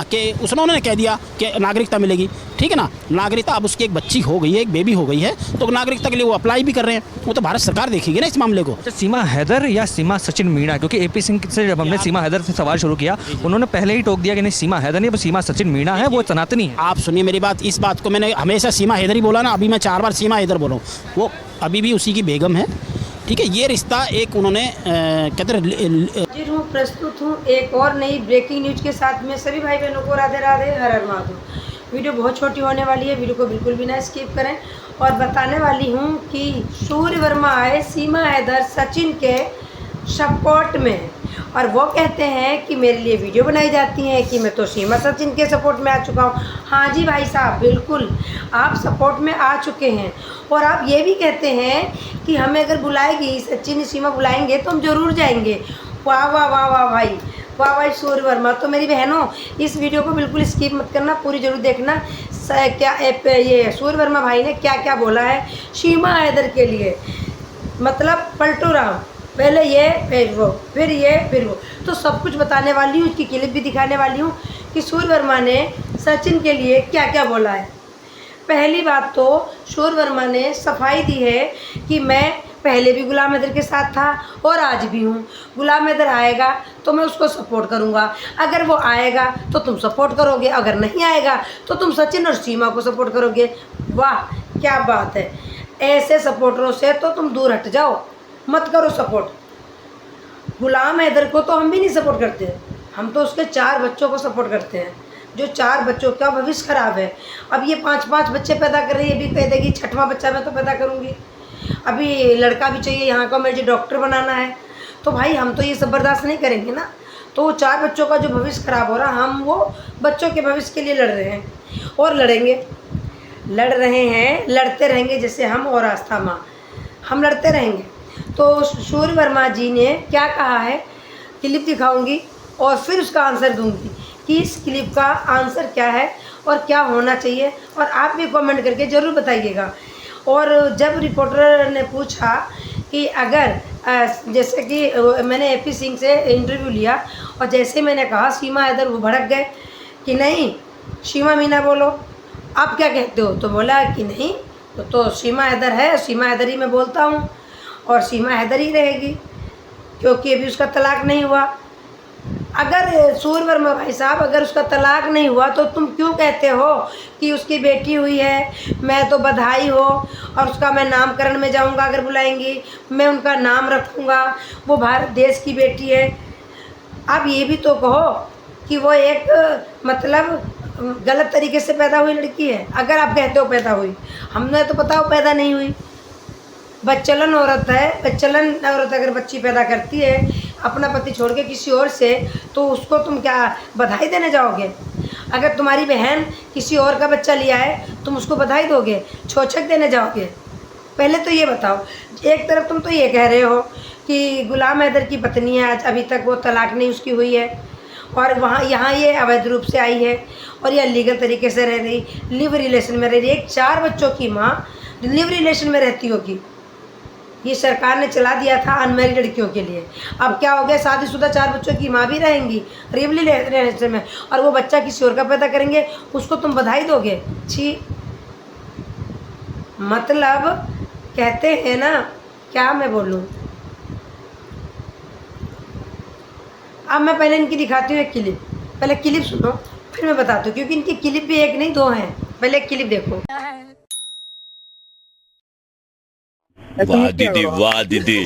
हाँ कि उन्होंने कह दिया कि नागरिकता मिलेगी, ठीक है ना। नागरिकता अब उसकी एक बच्ची हो गई है, एक बेबी हो गई है, तो नागरिकता के लिए वो अप्लाई भी कर रहे हैं। वो तो भारत सरकार देखेगी ना इस मामले को। अच्छा, सीमा हैदर या सीमा सचिन मीणा, क्योंकि एपी सिंह से जब हमने सीमा हैदर से सवाल शुरू किया उन्होंने पहले ही टोक दिया कि नहीं सीमा हैदर नहीं, सीमा सचिन मीणा है, वो सनातनी है। आप सुनिए मेरी बात, इस बात को मैंने हमेशा सीमा हैदर ही बोला ना, अभी मैं 4 बार सीमा हैदर बोला हूँ। वो अभी भी उसी की बेगम है, ठीक है। ये रिश्ता एक उन्होंने कहते हाजिर हूँ, प्रस्तुत हूँ एक और नई ब्रेकिंग न्यूज के साथ में। सभी भाई बहनों को राधे राधे, हर हर महादेव। वीडियो बहुत छोटी होने वाली है, वीडियो को बिल्कुल भी ना स्किप करें। और बताने वाली हूँ कि सूर्य वर्मा आए सीमा हैदर सचिन के सपोर्ट में, और वो कहते हैं कि मेरे लिए वीडियो बनाई जाती हैं कि मैं तो सीमा सचिन के सपोर्ट में आ चुका हूँ। हाँ जी भाई साहब, बिल्कुल आप सपोर्ट में आ चुके हैं। और आप ये भी कहते हैं कि हमें अगर बुलाएगी सचिन सीमा बुलाएंगे तो हम ज़रूर जाएंगे। वाह वाह वाह वाह भाई, वाह भाई सूर्य वर्मा। तो मेरी बहनों, इस वीडियो को बिल्कुल स्किप मत करना, पूरी जरूर देखना। क्या ये सूर्य वर्मा भाई ने क्या क्या बोला है सीमा हैदर के लिए, मतलब पलटू राम, पहले ये फिर वो, फिर ये फिर वो, तो सब कुछ बताने वाली हूँ। उसकी क्लिप भी दिखाने वाली हूँ कि सूर्य वर्मा ने सचिन के लिए क्या क्या बोला है। पहली बात तो सूर्य वर्मा ने सफाई दी है कि मैं पहले भी गुलाम हैदर के साथ था और आज भी हूँ। गुलाम हैदर आएगा तो मैं उसको सपोर्ट करूँगा, अगर वो आएगा तो तुम सपोर्ट करोगे, अगर नहीं आएगा तो तुम सचिन और सीमा को सपोर्ट करोगे। वाह क्या बात है, ऐसे सपोर्टरों से तो तुम दूर हट जाओ, मत करो सपोर्ट। गुलाम हैदर को तो हम भी नहीं सपोर्ट करते, हम तो उसके 4 बच्चों को सपोर्ट करते हैं, जो 4 बच्चों का भविष्य खराब है। अब ये 5-5 बच्चे पैदा कर रही है, ये भी कह देगी 6वां बच्चा मैं तो पैदा करूँगी। अभी लड़का भी चाहिए यहाँ का, मुझे डॉक्टर बनाना है। तो भाई हम तो ये सब बर्दाश्त नहीं करेंगे ना। तो 4 बच्चों का जो भविष्य खराब हो रहा, हम वो बच्चों के भविष्य के लिए लड़ रहे हैं और लड़ेंगे, लड़ रहे हैं, लड़ते रहेंगे। जैसे हम और आस्था माँ, हम लड़ते रहेंगे। तो सूर्य वर्मा जी ने क्या कहा है, क्लिप दिखाऊंगी और फिर उसका आंसर दूंगी कि इस क्लिप का आंसर क्या है और क्या होना चाहिए, और आप भी कमेंट करके ज़रूर बताइएगा। और जब रिपोर्टर ने पूछा कि अगर जैसे कि मैंने एपी सिंह से इंटरव्यू लिया और जैसे मैंने कहा सीमा हैदर, वो भड़क गए कि नहीं सीमा मीना बोलो, आप क्या कहते हो। तो बोला कि नहीं तो सीमा हैदर है, सीमा हैदर ही मैं बोलता हूँ और सीमा हैदर ही रहेगी, क्योंकि अभी उसका तलाक नहीं हुआ। अगर सूर्य वर्मा भाई साहब, अगर उसका तलाक नहीं हुआ तो तुम क्यों कहते हो कि उसकी बेटी हुई है, मैं तो बधाई हो, और उसका मैं नामकरण में जाऊंगा, अगर बुलाएंगी मैं उनका नाम रखूंगा, वो भारत देश की बेटी है। आप ये भी तो कहो कि वो एक मतलब गलत तरीके से पैदा हुई लड़की है, अगर आप कहते हो पैदा हुई। हमने तो बताओ पैदा नहीं हुई, बच्चलन औरत है। बच्चलन औरत अगर बच्ची पैदा करती है अपना पति छोड़ के किसी और से, तो उसको तुम क्या बधाई देने जाओगे। अगर तुम्हारी बहन किसी और का बच्चा लिया है तुम उसको बधाई दोगे, छोचक देने जाओगे। पहले तो ये बताओ, एक तरफ तुम तो ये कह रहे हो कि गुलाम हैदर की पत्नी है, आज अभी तक वो तलाक नहीं उसकी हुई है, और वहाँ यहाँ ये अवैध रूप से आई है और ये लीगल तरीके से रह रही, लिव रिलेशन में रह रही। एक 4 बच्चों की माँ लिव रिलेशन में रहती होगी, ये सरकार ने चला दिया था अनमैरिड लड़कियों के लिए। अब क्या हो गया, शादीशुदा 4 बच्चों की माँ भी रहेंगी रिवली रहने में, और वो बच्चा किसी और का पैदा करेंगे, उसको तुम बधाई दोगे। छी, मतलब कहते हैं ना, क्या मैं बोलूँ। अब मैं पहले इनकी दिखाती हूँ एक क्लिप, पहले क्लिप सुनो फिर मैं बताती हूँ, क्योंकि इनकी क्लिप भी एक नहीं 2 हैं। पहले एक क्लिप देखो। वाह दीदी, वाह दीदी,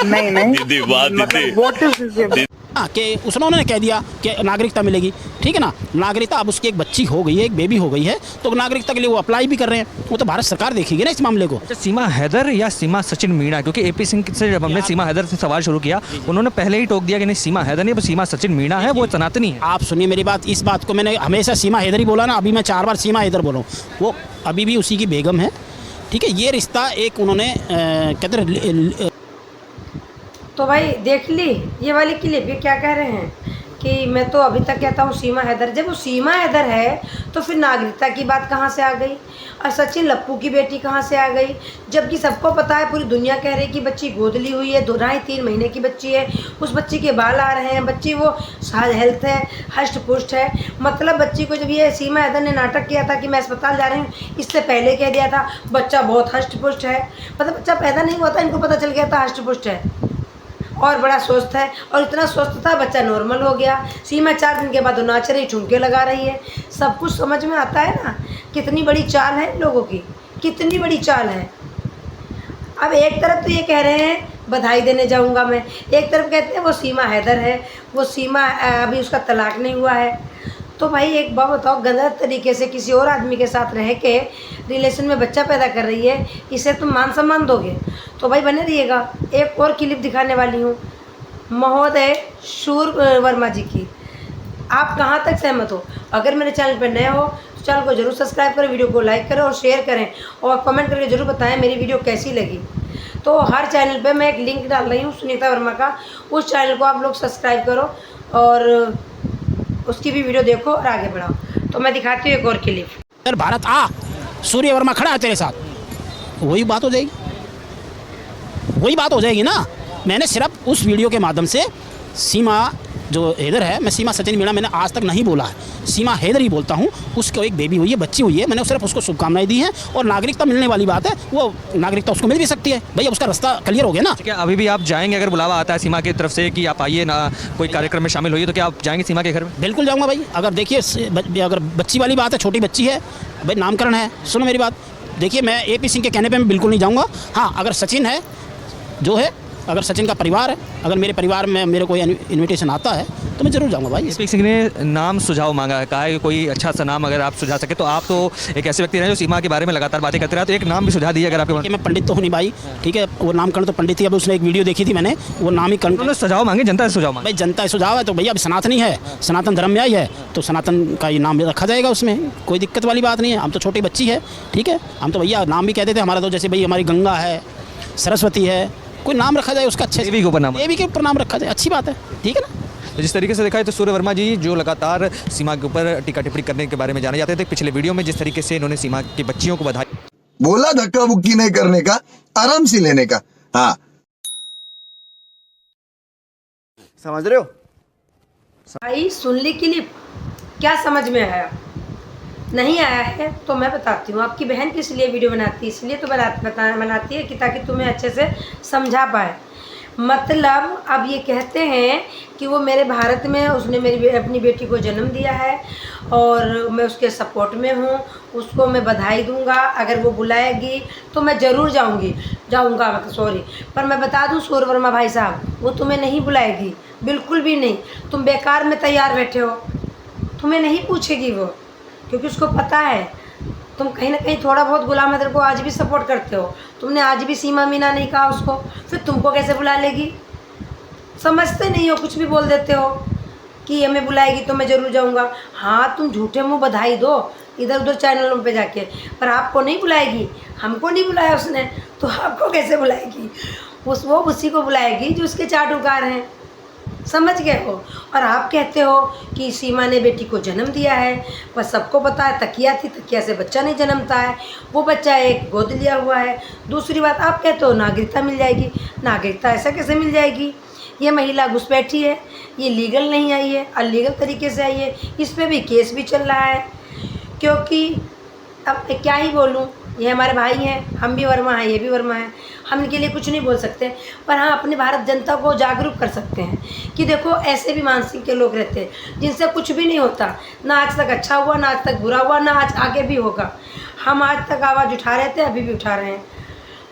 नहीं नहीं दीदी वाह दीदी। व्हाट इज हाँ कि उन्होंने कह दिया कि नागरिकता मिलेगी, ठीक है ना। नागरिकता अब उसकी एक बच्ची हो गई है, एक बेबी हो गई है, तो नागरिकता के लिए वो अप्लाई भी कर रहे हैं। वो तो भारत सरकार देखेगी ना इस मामले को। अच्छा, सीमा हैदर या सीमा सचिन मीणा, क्योंकि एपी सिंह से जब हमने सीमा हैदर से सवाल शुरू किया उन्होंने पहले ही टोक दिया कि नहीं सीमा हैदर नहीं, सीमा सचिन मीणा है, वो सनातनी है। आप सुनिए मेरी बात, इस बात को मैंने हमेशा सीमा हैदर ही बोला ना, अभी मैं 4 बार सीमा हैदर बोला हूँ। वो अभी भी उसी की बेगम है, ठीक है। ये रिश्ता एक उन्होंने कहते। तो भाई देख ली ये वाली क्लिप, ये क्या कह रहे हैं कि मैं तो अभी तक कहता हूँ सीमा हैदर, जब वो सीमा हैदर है तो फिर नागरिकता की बात कहाँ से आ गई, और सचिन लप्पू की बेटी कहाँ से आ गई, जबकि सबको पता है, पूरी दुनिया कह रही है कि बच्ची गोद ली हुई है, 2-3 महीने की बच्ची है, उस बच्ची के बाल आ रहे हैं, बच्ची वो हेल्थ है, हष्ट पुष्ट है। मतलब बच्ची को जब ये सीमा हैदर ने नाटक किया था कि मैं अस्पताल जा रही हूँ, इससे पहले कह दिया था बच्चा बहुत हष्ट पुष्ट है, मतलब बच्चा पैदा नहीं हुआ था, इनको पता चल गया था हष्ट पुष्ट है और बड़ा स्वस्थ है, और इतना स्वस्थ था बच्चा नॉर्मल हो गया। सीमा 4 दिन के बाद वो नाच रही, ठुमके लगा रही है, सब कुछ समझ में आता है ना, कितनी बड़ी चाल है लोगों की, कितनी बड़ी चाल है। अब एक तरफ तो ये कह रहे हैं बधाई देने जाऊंगा मैं, एक तरफ कहते हैं वो सीमा हैदर है, वो सीमा अभी उसका तलाक नहीं हुआ है। तो भाई एक बात बताओ, गलत तरीके से किसी और आदमी के साथ रह के रिलेशन में बच्चा पैदा कर रही है, इसे तुम मान सम्मान दोगे? तो भाई बने रहिएगा। एक और क्लिप दिखाने वाली हूँ महोदय सूर वर्मा जी की, आप कहाँ तक सहमत हो? अगर मेरे चैनल पर नए हो तो चैनल को जरूर सब्सक्राइब करें, वीडियो को लाइक करें और शेयर करें, और कमेंट करके जरूर बताएं मेरी वीडियो कैसी लगी। तो हर चैनल पे मैं एक लिंक डाल रही हूँ सुनीता वर्मा का, उस चैनल को आप लोग सब्सक्राइब करो और उसकी भी वीडियो देखो और आगे बढ़ाओ। तो मैं दिखाती हूँ एक और क्लिप। अगर भारत आ, सूर्य वर्मा खड़ा है तेरे साथ, वही बात हो जाएगी, वही बात हो जाएगी ना। मैंने सिर्फ उस वीडियो के माध्यम से सीमा जो हैदर है, मैं सीमा सचिन मीणा मैंने आज तक नहीं बोला है, सीमा हैदर ही बोलता हूँ। उसको एक बेबी हुई है, बच्ची हुई है, मैंने सिर्फ उसको शुभकामनाएं दी हैं। और नागरिकता मिलने वाली बात है, वो नागरिकता उसको मिल भी सकती है, भैया उसका रास्ता क्लियर हो गया ना। क्या अभी भी आप जाएंगे, अगर बुलावा आता है सीमा की तरफ से कि आप आइए ना कोई कार्यक्रम में शामिल होइए, तो क्या आप जाएंगे सीमा के घर में? बिल्कुल जाऊँगा भाई। अगर देखिए अगर बच्ची वाली बात है, छोटी बच्ची है भाई, नामकरण है, सुनो मेरी बात। देखिए मैं AP सिंह के कहने पर मैं बिल्कुल नहीं जाऊँगा। हाँ, अगर सचिन है जो है, अगर सचिन का परिवार है, अगर मेरे परिवार में मेरे कोई इनविटेशन आता है तो मैं ज़रूर जाऊँगा भाई। AP सिंह ने नाम सुझाव मांगा है, कहा है कि कोई अच्छा सा नाम अगर आप सुझा सके, तो आप तो एक ऐसे व्यक्ति हैं जो सीमा के बारे में लगातार बातें करते रहे, तो एक नाम भी सुझा दीजिए अगर आपके पास। मैं पंडित तो हूँ नहीं भाई, ठीक है, वो नामकरण तो पंडित ही। अब उसने एक वीडियो देखी थी मैंने, वो नाम ही उन्होंने सुझाव मांगे, जनता से सुझाव मांगे। भाई जनता सुझाव है तो भैया, अब सनातनी है, सनातन धर्म में आई है तो सनातन का ये नाम रखा जाएगा, उसमें कोई दिक्कत वाली बात नहीं है। हम तो छोटी बच्ची है, ठीक है, हम तो भैया नाम भी कहते थे हमारा, तो जैसे भाई हमारी गंगा है, सरस्वती है, कोई नाम रखा जाए उसका अच्छे से, देवी के ऊपर नाम, देवी के ऊपर नाम रखा जाए, अच्छी बात है, ठीक है ना। तो जिस तरीके से देखा है तो सूर्य वर्मा जी जो लगातार सीमा के ऊपर टीका टिप्पणी करने के बारे में जाने जाते थे, पिछले वीडियो में जिस तरीके से इन्होंने सीमा की बच्चियों को बधाई बोला, धक्का बुक्की नहीं करने का, आराम से लेने का। हाँ, समझ रहे हो? भाई सुन ली क्लिप, क्या समझ में आया? नहीं आया है तो मैं बताती हूँ। आपकी बहन किस लिए वीडियो बनाती है? इसलिए तो बनाती है कि ताकि तुम्हें अच्छे से समझा पाए। मतलब अब ये कहते हैं कि वो मेरे भारत में, उसने अपनी बेटी को जन्म दिया है और मैं उसके सपोर्ट में हूँ, उसको मैं बधाई दूंगा। अगर वो बुलाएगी तो मैं ज़रूर जाऊंगा मतलब सॉरी, पर मैं बता दूं सूर्य वर्मा भाई साहब, वो तुम्हें नहीं बुलाएगी, बिल्कुल भी नहीं। तुम बेकार में तैयार बैठे हो, तुम्हें नहीं पूछेगी वो, क्योंकि उसको पता है तुम कहीं ना कहीं थोड़ा बहुत गुलाम हैदर को आज भी सपोर्ट करते हो। तुमने आज भी सीमा मीना नहीं कहा उसको, फिर तुमको कैसे बुला लेगी? समझते नहीं हो, कुछ भी बोल देते हो कि हमें बुलाएगी तो मैं ज़रूर जाऊंगा। हाँ, तुम झूठे मुंह बधाई दो इधर उधर चैनलों पे जाके, पर आपको नहीं बुलाएगी। हमको नहीं बुलाया उसने, तो आपको कैसे बुलाएगी? वो उसी को बुलाएगी जो उसके चाटुकार हैं, समझ गए हो। और आप कहते हो कि सीमा ने बेटी को जन्म दिया है, बस सबको पता है तकिया थी, तकिया से बच्चा नहीं जन्मता है, वो बच्चा एक गोद लिया हुआ है। दूसरी बात, आप कहते हो नागरिकता मिल जाएगी, नागरिकता ऐसा कैसे मिल जाएगी? ये महिला घुसपैठी है, ये लीगल नहीं आई है, अनलीगल तरीके से आई है, इस पर भी केस भी चल रहा है। क्योंकि अब क्या ही बोलूँ, ये हमारे भाई हैं, हम भी वर्मा हैं, ये भी वर्मा हैं, हम इनके लिए कुछ नहीं बोल सकते, पर हाँ अपने भारत जनता को जागरूक कर सकते हैं कि देखो ऐसे भी मानसिक के लोग रहते हैं जिनसे कुछ भी नहीं होता, ना आज तक अच्छा हुआ, ना आज तक बुरा हुआ, ना आज आगे भी होगा। हम आज तक आवाज़ उठा रहे थे, अभी भी उठा रहे हैं,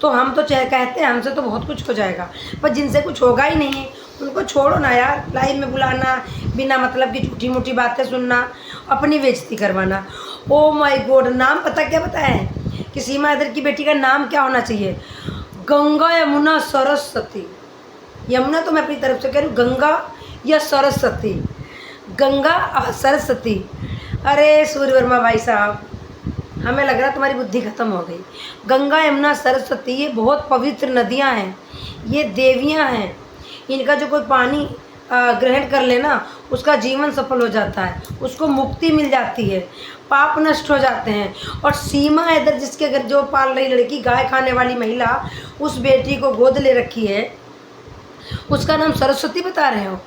तो हम तो कहते हैं हमसे तो बहुत कुछ हो जाएगा, पर जिनसे कुछ होगा ही नहीं उनको छोड़ो ना यार। लाइव में बुलाना, बिना मतलब की झूठी मूठी बातें सुनना, अपनी बेइज्जती करवाना। ओ माय गॉड, नाम पता क्या पता है कि सीमा हैदर की बेटी का नाम क्या होना चाहिए? गंगा यमुना सरस्वती। यमुना तो मैं अपनी तरफ से कह रही हूँ, गंगा या सरस्वती, गंगा और सरस्वती। अरे सूर्य वर्मा भाई साहब, हमें लग रहा तुम्हारी बुद्धि खत्म हो गई। गंगा यमुना सरस्वती ये बहुत पवित्र नदियाँ हैं, ये देवियाँ हैं, इनका जो कोई पानी ग्रहण कर लेना, उसका जीवन सफल हो जाता है, उसको मुक्ति मिल जाती है, पाप नष्ट हो जाते हैं। और सीमा हैदर जिसके घर जो पाल रही लड़की, गाय खाने वाली महिला, उस बेटी को गोद ले रखी है, उसका नाम सरस्वती बता रहे हो।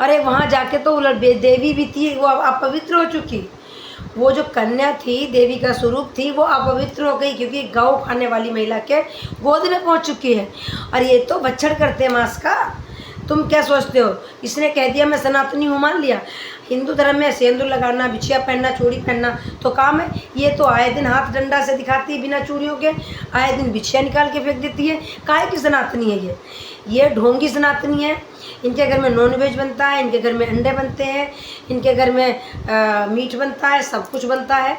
अरे वहाँ जाके तो वो देवी भी थी, वो अपवित्र हो चुकी। वो जो कन्या थी, देवी का स्वरूप थी, वो अपवित्र हो गई क्योंकि गौ खाने वाली महिला के गोद में पहुँच चुकी है। और ये तो बच्छड़ करते हैं मांस का। तुम क्या सोचते हो? इसने कह दिया मैं सनातनी हूँ, मान लिया। हिंदू धर्म में सिंदूर लगाना, बिछिया पहनना, चूड़ी पहनना तो काम है। ये तो आए दिन हाथ डंडा से दिखाती है बिना चूड़ियों के, आए दिन बिछिया निकाल के फेंक देती है। काहे की सनातनी है ये ढोंगी सनातनी है। इनके घर में नॉनवेज बनता है, इनके घर में अंडे बनते हैं, इनके घर में मीट बनता है, सब कुछ बनता है।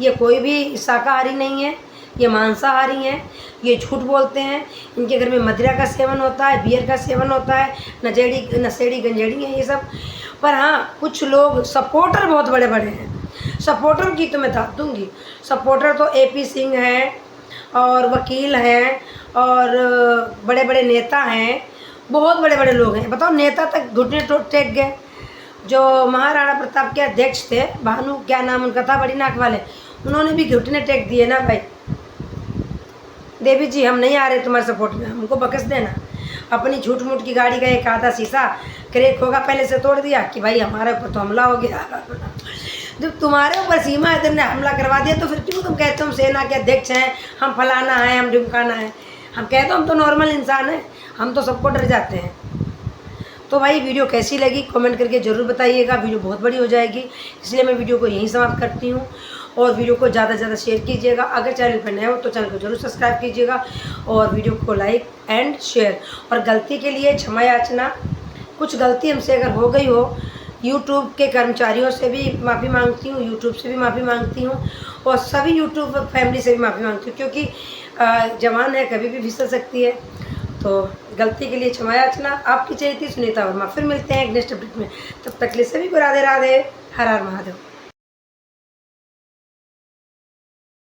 ये कोई भी शाकाहारी नहीं है, ये मांसाहारी हैं, ये झूठ बोलते हैं। इनके घर में मदिरा का सेवन होता है, बियर का सेवन होता है, नशेड़ी गंजेड़ी हैं ये सब। पर हाँ, कुछ लोग सपोर्टर बहुत बड़े बड़े हैं। सपोर्टर की तो मैं बता दूँगी। सपोर्टर तो AP सिंह हैं और वकील हैं और बड़े बड़े नेता हैं, बहुत बड़े बड़े लोग हैं। बताओ, नेता तक घुटने टेक गए। जो महाराणा प्रताप के अध्यक्ष थे, भानु क्या नाम उनका था, बड़ी नाक वाले, उन्होंने भी घुटने टेक दिए ना भाई। देवी जी हम नहीं आ रहे तुम्हारे सपोर्ट में, हमको बकस देना। अपनी झूठ मूठ की गाड़ी का एक आधा शीशा क्रैक होगा पहले से तोड़ दिया कि भाई हमारे ऊपर तो हमला हो गया। जब तुम्हारे ऊपर सीमा हैदर ने हमला करवा दिया तो फिर क्यों तुम कहते हो हम सेना के अध्यक्ष हैं, हम फलाना है, हम ढिमकाना है। हम कहते हो हम तो नॉर्मल इंसान हैं, हम तो सबको डर जाते हैं। तो भाई वीडियो कैसी लगी कमेंट करके ज़रूर बताइएगा। वीडियो बहुत बड़ी हो जाएगी, इसलिए मैं वीडियो को यहीं समाप्त करती हूँ। और वीडियो को ज़्यादा से ज़्यादा शेयर कीजिएगा। अगर चैनल पर नए हो तो चैनल को जरूर सब्सक्राइब कीजिएगा और वीडियो को लाइक एंड शेयर। और गलती के लिए क्षमा याचना, कुछ गलती हमसे अगर हो गई हो, यूट्यूब के कर्मचारियों से भी माफ़ी मांगती हूँ, यूट्यूब से भी माफ़ी मांगती हूँ और सभी यूट्यूब फैमिली से भी माफ़ी मांगती हूँ, क्योंकि जवान है, कभी भी फिसल सकती है। तो गलती के लिए क्षमा याचना। आपकी चाहिए थी सुनीता वर्मा। फिर मिलते हैं एक नेक्स्ट अपडेट में, तब तक के लिए सभी को राधे राधे, हर हर महादेव।